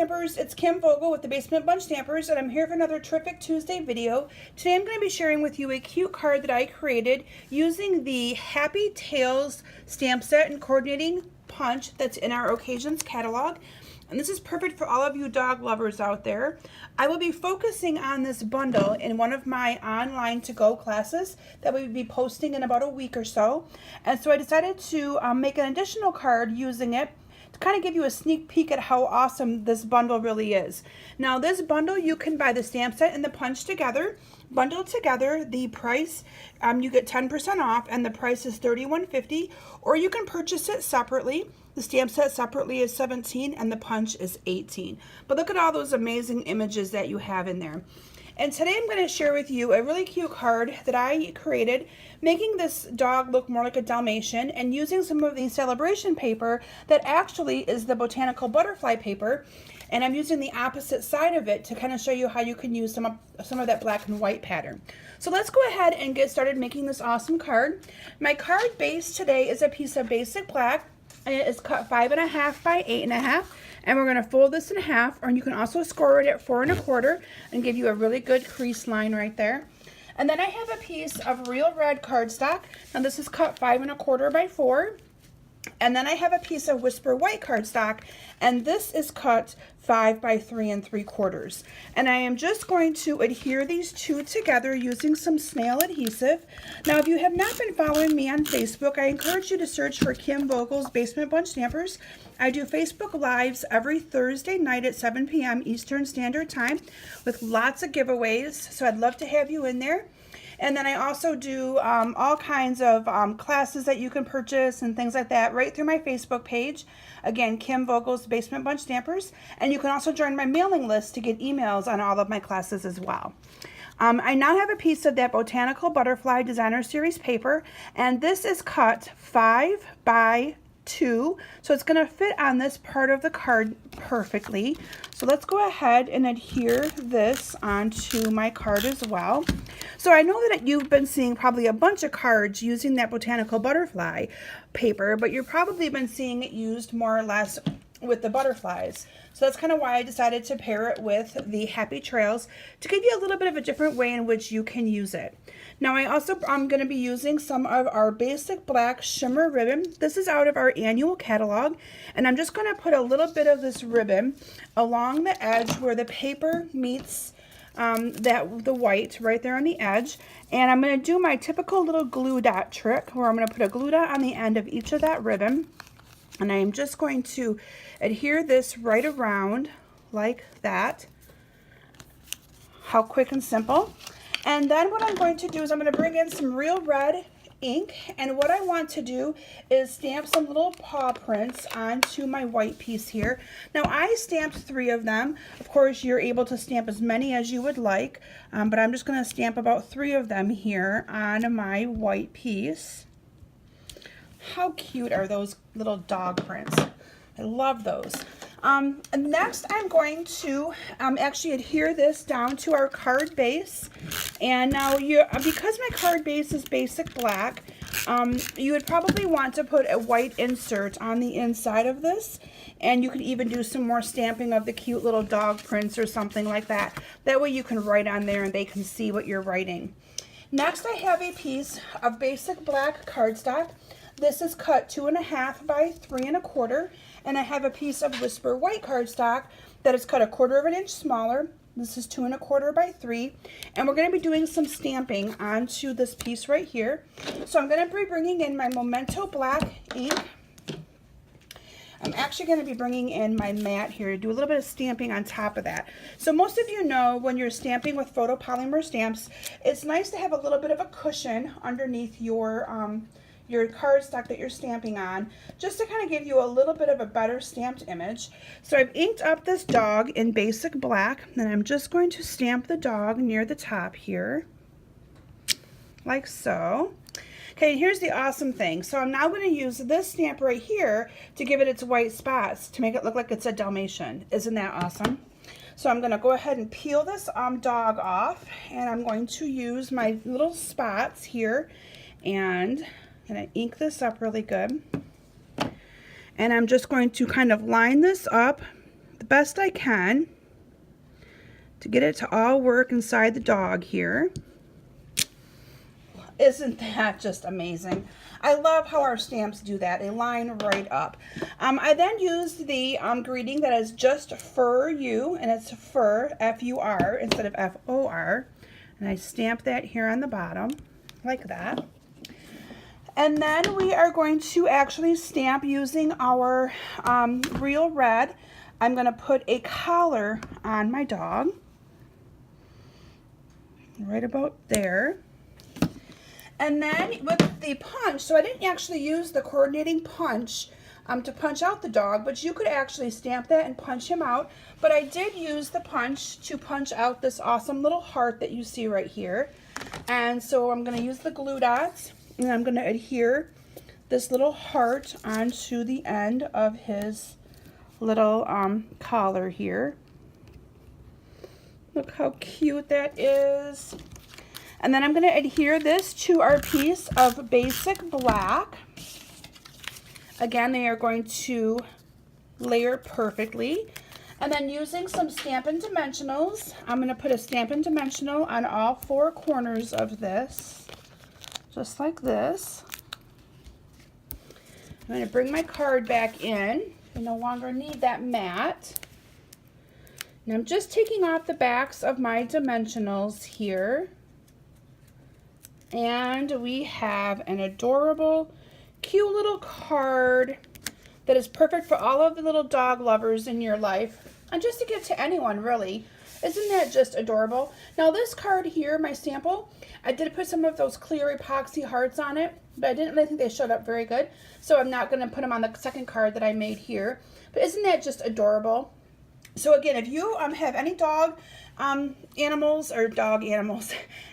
Stampers, it's Kim Vogel with the Basement Bunch Stampers, and I'm here for another terrific Tuesday video. Today I'm going to be sharing with you a cute card that I created using the Happy Tails stamp set and coordinating punch that's in our Occasions catalog. And this is perfect for all of you dog lovers out there. I will be focusing on this bundle in one of my online to-go classes that we'll be posting in about a week or so. And so I decided to make an additional card using it to kind of give you a sneak peek at how awesome this bundle really is. Now this bundle, you can buy the stamp set and the punch together. Bundled together, the price, you get 10% off, and the price is $31.50, or you can purchase it separately. The stamp set separately is $17 and the punch is $18. But look at all those amazing images that you have in there. And today I'm going to share with you a really cute card that I created, making this dog look more like a Dalmatian and using some of the celebration paper that actually is the botanical butterfly paper. And I'm using the opposite side of it to kind of show you how you can use some of that black and white pattern. So let's go ahead and get started making this awesome card. My card base today is a piece of basic black, and it is cut 5.5 by 8.5. And we're going to fold this in half, or you can also score it at 4 1/4 and give you a really good crease line right there. And then I have a piece of real red cardstock. Now this is cut 5 1/4 by 4. And then I have a piece of Whisper white cardstock, and this is cut 5 by 3 3/4. And I am just going to adhere these two together using some snail adhesive. Now, if you have not been following me on Facebook, I encourage you to search for Kim Vogel's Basement Bunch Stampers. I do Facebook Lives every Thursday night at 7 p.m. Eastern Standard Time with lots of giveaways, so I'd love to have you in there. And then I also do all kinds of classes that you can purchase and things like that right through my Facebook page. Again, Kim Vogel's Basement Bunch Stampers. And you can also join my mailing list to get emails on all of my classes as well. I now have a piece of that Botanical Butterfly Designer Series paper, and this is cut 5 by 2, so it's going to fit on this part of the card perfectly. So let's go ahead and adhere this onto my card as well. So I know that you've been seeing probably a bunch of cards using that Botanical Butterfly paper, but you've probably been seeing it used more or less with the butterflies. So that's kind of why I decided to pair it with the Happy Trails to give you a little bit of a different way in which you can use it. Now I also am going to be using some of our basic black shimmer ribbon. This is out of our annual catalog, and I'm just going to put a little bit of this ribbon along the edge where the paper meets the white right there on the edge. And I'm going to do my typical little glue dot trick where I'm going to put a glue dot on the end of each of that ribbon. And I am just going to adhere this right around like that. How quick and simple. And then what I'm going to do is I'm going to bring in some real red ink, and what I want to do is stamp some little paw prints onto my white piece here. Now I stamped 3 of them. Of course you're able to stamp as many as you would like, but I'm just going to stamp about 3 of them here on my white piece. How cute are those little dog prints? I love those. And next I'm going to actually adhere this down to our card base. And now because my card base is basic black, you would probably want to put a white insert on the inside of this. And you could even do some more stamping of the cute little dog prints or something like that. That way you can write on there and they can see what you're writing. Next I have a piece of basic black cardstock. This is cut 2.5 by 3 1/4, and I have a piece of Whisper white cardstock that is cut 1/4 inch smaller. This is 2 1/4 by 3, and we're going to be doing some stamping onto this piece right here. So I'm going to be bringing in my Memento black ink. I'm actually going to be bringing in my mat here to do a little bit of stamping on top of that. So most of you know when you're stamping with photopolymer stamps, it's nice to have a little bit of a cushion underneath your cardstock that you're stamping on, just to kind of give you a little bit of a better stamped image. So I've inked up this dog in basic black, and I'm just going to stamp the dog near the top here, like so. Okay, here's the awesome thing. So I'm now going to use this stamp right here to give it its white spots to make it look like it's a Dalmatian. Isn't that awesome? So I'm going to go ahead and peel this dog off, and I'm going to use my little spots here, and I'm going to ink this up really good. And I'm just going to kind of line this up the best I can to get it to all work inside the dog here. Isn't that just amazing? I love how our stamps do that. They line right up. I then used the greeting that is just for you, and it's fur, F-U-R, instead of F-O-R. And I stamp that here on the bottom, like that. And then we are going to actually stamp using our real red. I'm going to put a collar on my dog, right about there. And then with the punch, so I didn't actually use the coordinating punch to punch out the dog, but you could actually stamp that and punch him out. But I did use the punch to punch out this awesome little heart that you see right here. And so I'm going to use the glue dots, and I'm going to adhere this little heart onto the end of his little collar here. Look how cute that is. And then I'm going to adhere this to our piece of basic black. Again, they are going to layer perfectly. And then using some Stampin' Dimensionals, I'm going to put a Stampin' Dimensional on all four corners of this, just like this. I'm going to bring my card back in. I no longer need that mat. And I'm just taking off the backs of my dimensionals here. And we have an adorable, cute little card that is perfect for all of the little dog lovers in your life, and just to give to anyone, really. Isn't that just adorable? Now this card here, my sample, I did put some of those clear epoxy hearts on it, but I didn't really think they showed up very good, so I'm not going to put them on the second card that I made here. But isn't that just adorable? So again, if you have any dog animals,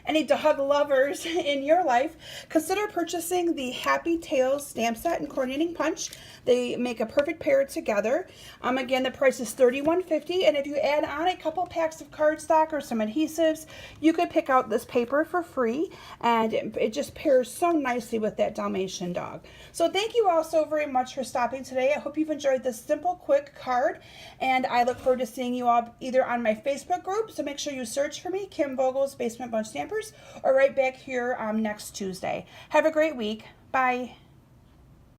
any dog lovers in your life, consider purchasing the Happy Tails stamp set and coordinating punch. They make a perfect pair together. Again, the price is $31.50, and if you add on a couple packs of cardstock or some adhesives, you could pick out this paper for free, and it just pairs so nicely with that Dalmatian dog. So thank you all so very much for stopping today. I hope you've enjoyed this simple, quick card, and I look forward to seeing you all either on my Facebook group, so make sure you search for me, Kim Vogel's Basement Bunch Stampers, or right back here next Tuesday. Have a great week. Bye.